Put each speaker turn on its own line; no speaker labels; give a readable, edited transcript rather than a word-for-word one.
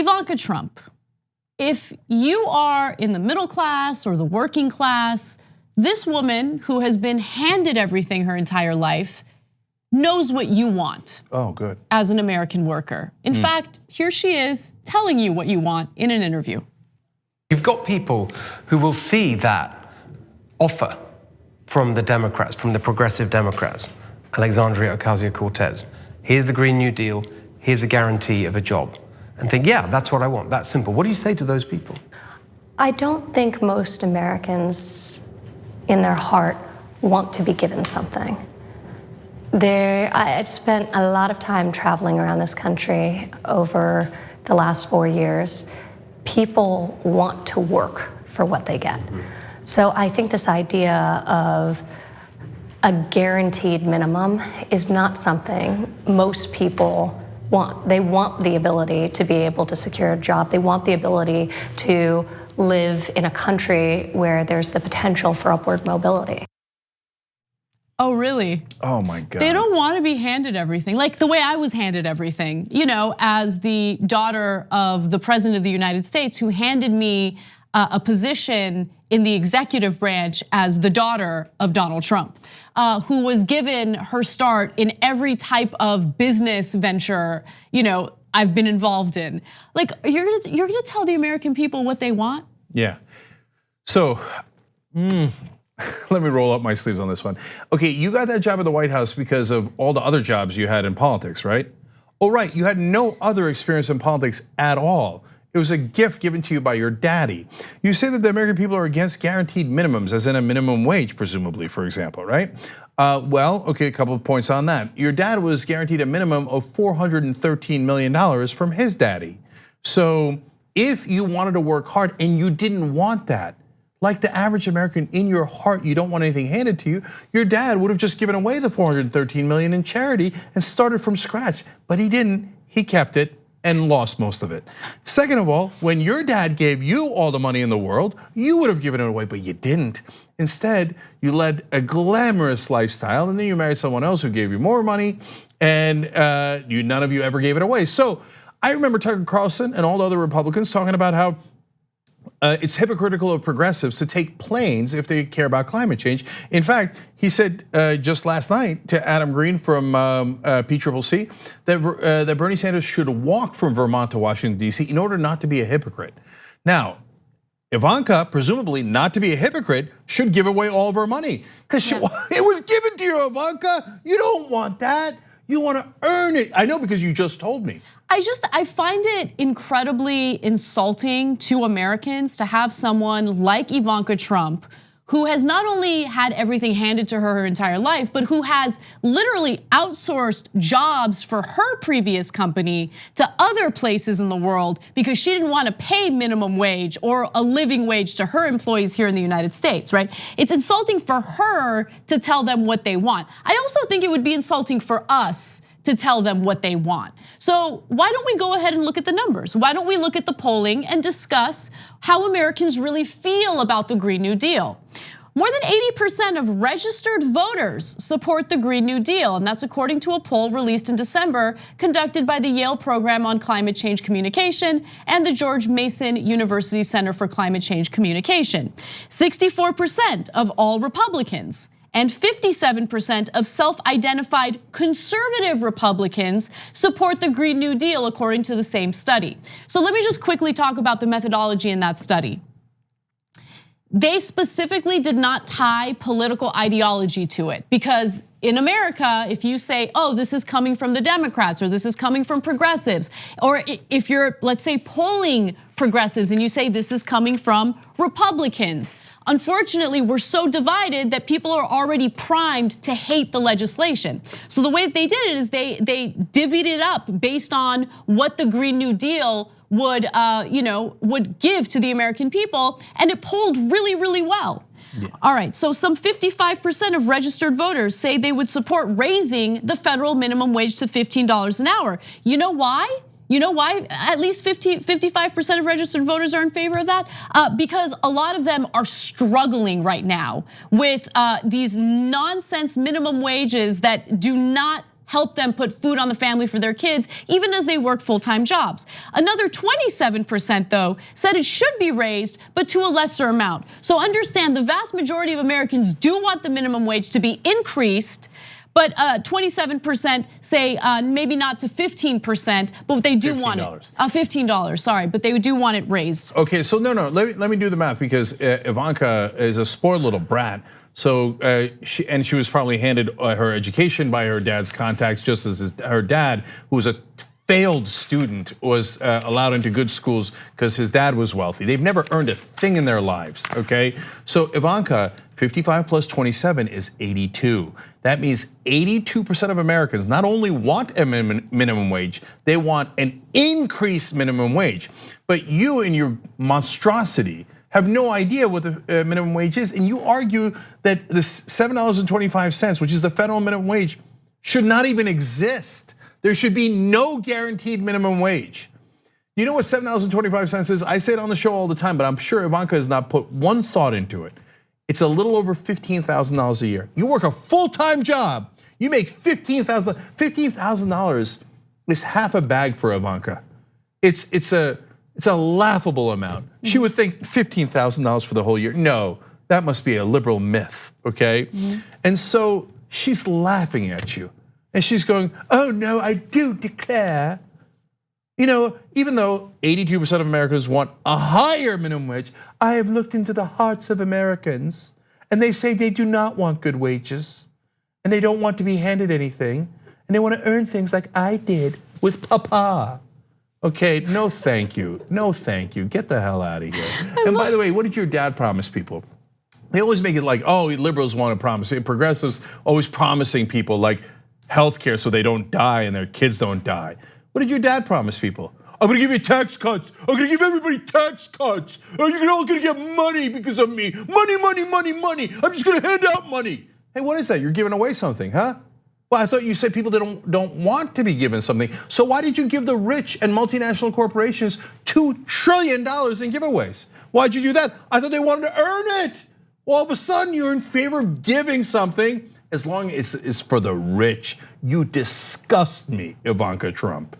Ivanka Trump, if you are in the middle class or the working class, this woman who has been handed everything her entire life knows what you want.
Oh, good.
As an American worker. In fact, here she is telling you what you want in an interview.
You've got people who will see that offer from the Democrats, from the progressive Democrats, Alexandria Ocasio-Cortez. Here's the Green New Deal, here's a guarantee of a job. And think, yeah, that's what I want, that's simple. What do you say to those people?
I don't think most Americans in their heart want to be given something. I've spent a lot of time traveling around this country over the last 4 years. People want to work for what they get. So I think this idea of a guaranteed minimum is not something most people want. They want the ability to be able to secure a job. They want the ability to live in a country where there's the potential for upward mobility.
Oh, really?
Oh my God.
They don't want to be handed everything, like the way I was handed everything, as the daughter of the president of the United States, who handed me a position in the executive branch as the daughter of Donald Trump, who was given her start in every type of business venture, I've been involved in. Like, you're gonna tell the American people what they want?
Yeah. So, let me roll up my sleeves on this one. Okay, you got that job at the White House because of all the other jobs you had in politics, right? Oh, right, you had no other experience in politics at all. It was a gift given to you by your daddy. You say that the American people are against guaranteed minimums, as in a minimum wage, presumably, for example, right? Well, okay, a couple of points on that. Your dad was guaranteed a minimum of $413 million from his daddy. So if you wanted to work hard and you didn't want that, like the average American, in your heart, you don't want anything handed to you, your dad would have just given away the $413 million in charity and started from scratch, but he didn't, he kept it and lost most of it. Second of all, when your dad gave you all the money in the world, you would have given it away, but you didn't. Instead, you led a glamorous lifestyle, and then you married someone else who gave you more money, and none of you ever gave it away. So I remember Tucker Carlson and all the other Republicans talking about how it's hypocritical of progressives to take planes if they care about climate change. In fact, he said just last night to Adam Green from PCCC that Bernie Sanders should walk from Vermont to Washington, D.C. in order not to be a hypocrite. Now, Ivanka, presumably not to be a hypocrite, should give away all of her money because it was given to you, Ivanka. You don't want that. You want to earn it. I know, because you just told me.
I find it incredibly insulting to Americans to have someone like Ivanka Trump, who has not only had everything handed to her entire life, but who has literally outsourced jobs for her previous company to other places in the world because she didn't want to pay minimum wage or a living wage to her employees here in the United States, right? It's insulting for her to tell them what they want. I also think it would be insulting for us to tell them what they want. So why don't we go ahead and look at the numbers? Why don't we look at the polling and discuss how Americans really feel about the Green New Deal? More than 80% of registered voters support the Green New Deal, and that's according to a poll released in December, conducted by the Yale Program on Climate Change Communication and the George Mason University Center for Climate Change Communication. 64% of all Republicans and 57% of self-identified conservative Republicans support the Green New Deal, according to the same study. So let me just quickly talk about the methodology in that study. They specifically did not tie political ideology to it, because in America, if you say, oh, this is coming from the Democrats or this is coming from progressives, or if you're, let's say, polling progressives and you say this is coming from Republicans, unfortunately, we're so divided that people are already primed to hate the legislation. So the way that they did it is they divvied it up based on what the Green New Deal would give to the American people, and it polled really, really well. Yeah. All right, so some 55% of registered voters say they would support raising the federal minimum wage to $15 an hour. You know why? You know why at least 55% of registered voters are in favor of that? Because a lot of them are struggling right now with these nonsense minimum wages that do not help them put food on the family for their kids, even as they work full-time jobs. Another 27% though said it should be raised, but to a lesser amount. So understand the vast majority of Americans do want the minimum wage to be increased, but 27% say maybe not to 15%, but they do want it. $15, sorry, but they do want it raised.
Okay, so no, let me do the math because Ivanka is a spoiled little brat. So she was probably handed her education by her dad's contacts, just as her dad, who was a failed student, was allowed into good schools because his dad was wealthy. They've never earned a thing in their lives, okay? So Ivanka, 55 plus 27 is 82. That means 82% of Americans not only want a minimum wage, they want an increased minimum wage. But you in your monstrosity have no idea what the minimum wage is, and you argue that this $7.25, which is the federal minimum wage, should not even exist. There should be no guaranteed minimum wage. You know what $7.25 is? I say it on the show all the time, but I'm sure Ivanka has not put one thought into it. It's a little over $15,000 a year. You work a full-time job, you make $15,000. $15,000 is half a bag for Ivanka. It's a laughable amount. She would think $15,000 for the whole year. No, that must be a liberal myth, okay? And so she's laughing at you. And she's going, oh no, I do declare. You know, even though 82% of Americans want a higher minimum wage, I have looked into the hearts of Americans and they say they do not want good wages and they don't want to be handed anything and they want to earn things like I did with Papa. Okay, no thank you, no thank you, get the hell out of here. And by the way, what did your dad promise people? They always make it like, oh, liberals want to promise. Progressives always promising people like healthcare so they don't die and their kids don't die. What did your dad promise people? I'm gonna give you tax cuts. I'm gonna give everybody tax cuts. You're all gonna get money because of me. Money, money, money, money. I'm just gonna hand out money. Hey, what is that? You're giving away something, huh? Well, I thought you said people don't want to be given something. So why did you give the rich and multinational corporations $2 trillion in giveaways? Why'd you do that? I thought they wanted to earn it. Well, all of a sudden you're in favor of giving something as long as it's for the rich. You disgust me, Ivanka Trump.